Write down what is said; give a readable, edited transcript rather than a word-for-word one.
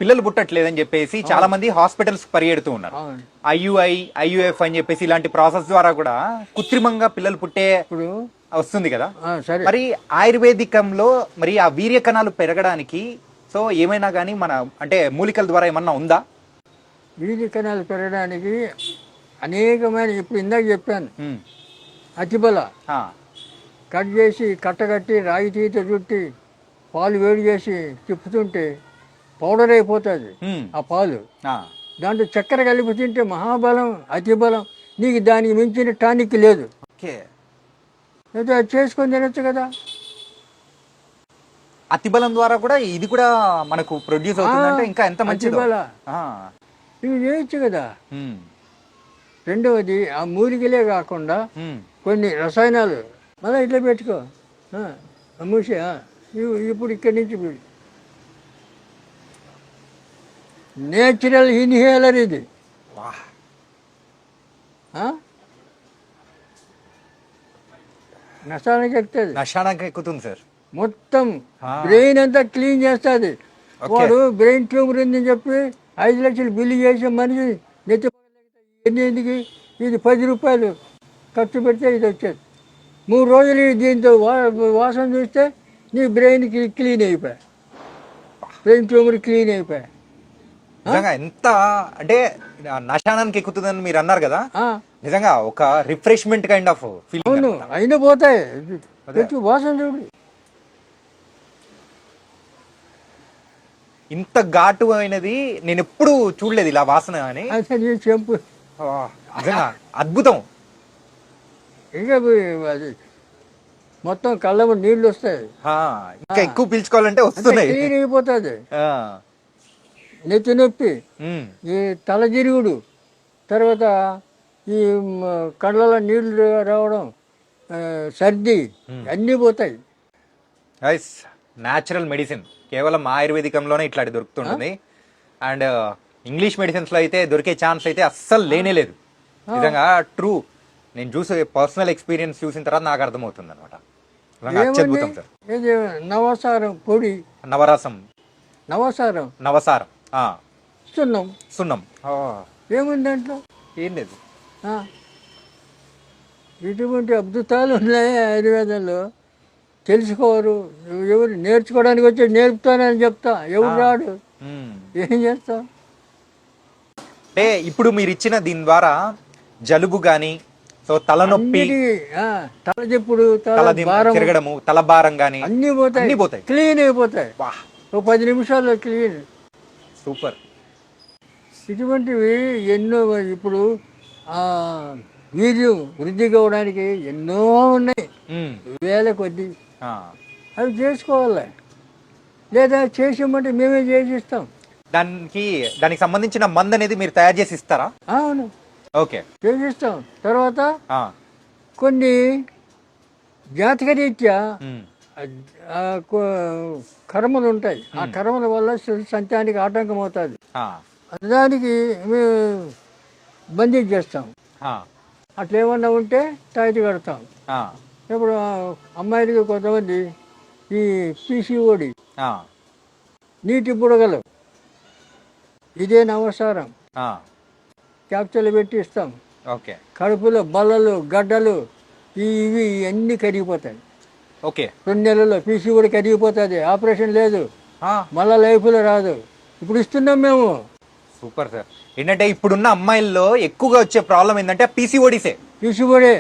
పిల్లలు పుట్టట్లేదని చెప్పేసి చాలా మంది హాస్పిటల్స్ పరిగెడుతూ ఉన్నారు. అవును. ఐయుఐ ఐయుఎఫ్ అని చెప్పేసి ఇలాంటి ప్రాసెస్ ద్వారా కూడా కృత్రిమంగా పిల్లలు పుట్టే ఇప్పుడు వస్తుంది కదా. సరే మరి ఆయుర్వేదికంలో మరి ఆ వీర్య కణాలు పెరగడానికి సో ఏమైనా కానీ మన అంటే మూలికల ద్వారా ఏమన్నా ఉందా? వీధి కణాలు పెరగడానికి అనేకమైన, ఇప్పుడు ఇందాక చెప్పాను, ఉమ్, అతిబల ఆ, కట్ చేసి కట్టగట్టి రాగి తీత చుట్టి పాలు వేడి చేసి తిప్పుతుంటే పౌడర్ అయిపోతుంది ఉమ్, ఆ పాలు. ఆ, దాంట్లో చక్కెర కలిపి తింటే మహాబలం, అతిబలం. నీకు దానికి మించిన టానిక్ లేదు. ఓకే. అయితే అది చేసుకొని తినొచ్చు కదా. అతిబలం ద్వారా కూడా ఇది కూడా మనకు ప్రొడ్యూస్ అవుతుందంటే ఇంకా ఎంత మంచిదో. అతిబల ఆ, ఇవి చేయొచ్చు కదా. ఉమ్, రెండవది ఆ మూలికలే కాకుండా ఉమ్, కొన్ని రసాయనాలు మళ్ళీ ఇట్లా పెట్టుకో మూసి ఇప్పుడు ఇక్కడి నుంచి నేచురల్ ఇన్హేలర్ ఇది. వాహ్. ఆ? నష్టానికి ఎక్కుతుంది, నషానికి ఎక్కుతుంది సార్. మొత్తం ఆ. బ్రెయిన్ అంతా క్లీన్ చేస్తుంది. ఓకే. వాడు బ్రెయిన్ ట్యూమర్ ఉందని చెప్పి 5 లక్షలు బిల్లు చేసే మనిషి నెత్తి ఎందుకు ఇది 10 రూపాయలు ఖర్చు పెడితే ఇది వచ్చేది. 3 రోజులు దీంతో వాసన చూస్తే నీ బ్రెయిన్కి క్లీన్ అయిపోయా, బ్రెయిన్ ట్యూమర్ క్లీన్ అయిపోయా. నిజంగా ఎంత అంటే నషానానికి ఎక్కుతుందని మీరు అన్నారు కదా, ఆ, నిజంగా ఒక రిఫ్రెష్మెంట్ కైండ్ ఆఫ్ అవును, ఫీలింగ్. అయినా పోతాయి. పెట్టి వాసన చూడు. ఇంత ఘాటు అయినది నేను ఎప్పుడు చూడలేదు ఇలా వాసన అని. అయితే నీ చెంపు నిజంగా అద్భుతం. ఇంకా అది మొత్తం కళ్ళ నీళ్ళు వస్తాయి. ఆ, ఇంకా ఎక్కువ పీల్చుకోవాలంటే వస్తున్నాయి. క్లీన్ అయిపోతుంది. ఆ, నెత్తి నొప్పి, ఉమ్, ఈ తలజిరుగుడు, తర్వాత ఈ కళ్ళలో నీళ్లు రావడం, సర్ది అన్నీ పోతాయి. గైస్ న్యాచురల్ మెడిసిన్ కేవలం ఆయుర్వేదికంలోనే ఇట్లాంటి దొరుకుతుంటుంది. అండ్ ఇంగ్లీష్ మెడిసిన్స్ లో అయితే దొరికే ఛాన్స్ అయితే అస్సలు లేనే లేదు. నిజంగా ట్రూ, నేను చూసే పర్సనల్ ఎక్స్పీరియన్స్ చూసిన తర్వాత నాకు అర్థమవుతుంది అనమాట. అత్యద్భుతం సార్. ఏది నవసారం పొడి, నవరసం, నవసారం, నవసారం, ఆ, సున్నం, సున్నం, ఆ, ఏముంది దాంట్లో? ఏం లేదు. ఆ, ఇటువంటి అద్భుతాలు ఉన్నాయి ఆయుర్వేదంలో. తెలుసుకోరు ఎవరు, నేర్చుకోవడానికి వచ్చి నేర్పుతానని చెప్తా, ఎవరు రాడు, ఉమ్. ఏం చేస్తావు? అంటే ఇప్పుడు మీరు ఇచ్చిన దీని ద్వారా జలుబు గాని, సో తలనొప్పి, తలచెప్పుడు, తల భారం తిరగడము, తల భారం గాని అన్నీ పోతాయి, అన్నీ పోతాయి. క్లీన్ అయిపోతాయి. వాహ్, ఓ 10 నిమిషాల్లో క్లీన్. సూపర్. ఇటువంటివి ఎన్నో. ఇప్పుడు వీర్యం వృద్ధి కావడానికి ఎన్నో ఉన్నాయి, ఉమ్, వేల కొద్ది. ఆ. అవి చేసుకోవాలి, లేదా చేసామంటే మేమే చేసిస్తాం. దానికి సంబంధించిన మందు అనేది మీరు తయారు చేసి ఇస్తారా? అవును, ఓకే, చేసిస్తాం. తర్వాత ఆ, కొన్ని జాతకరీత్యా ఉమ్, కర్మలు ఉంటాయి. ఆ కర్మల వల్ల సంతానికి ఆటంకం అవుతుంది. ఆ, దానికి మేము బంధించేస్తాం. ఆ, అట్లా ఏమన్నా ఉంటే తాయితీ కడతాం. ఆ, ఇప్పుడు అమ్మాయిలకి కొంతమంది ఈ పీసీఓడి, ఆ, నీటి బుడగలు, ఇదే నవసారం ఆ, క్యాప్చర్లు పెట్టి ఇస్తాం. ఓకే, కడుపులో బల్లలు, గడ్డలు ఇవి అన్నీ కరిగిపోతాయి. ఓకే, 2 నెలల్లో పీసీఓడి కరిగిపోతుంది. ఆపరేషన్ లేదు, ఆ, మళ్ళా లైఫ్లో రాదు. ఇప్పుడు ఇస్తున్నాం మేము. Super sir. ఏంటంటే ఇప్పుడున్న అమ్మాయిల్లో ఎక్కువగా వచ్చే ప్రాబ్లం ఏంటంటే పీసీఓడిసే. పీసీఓడే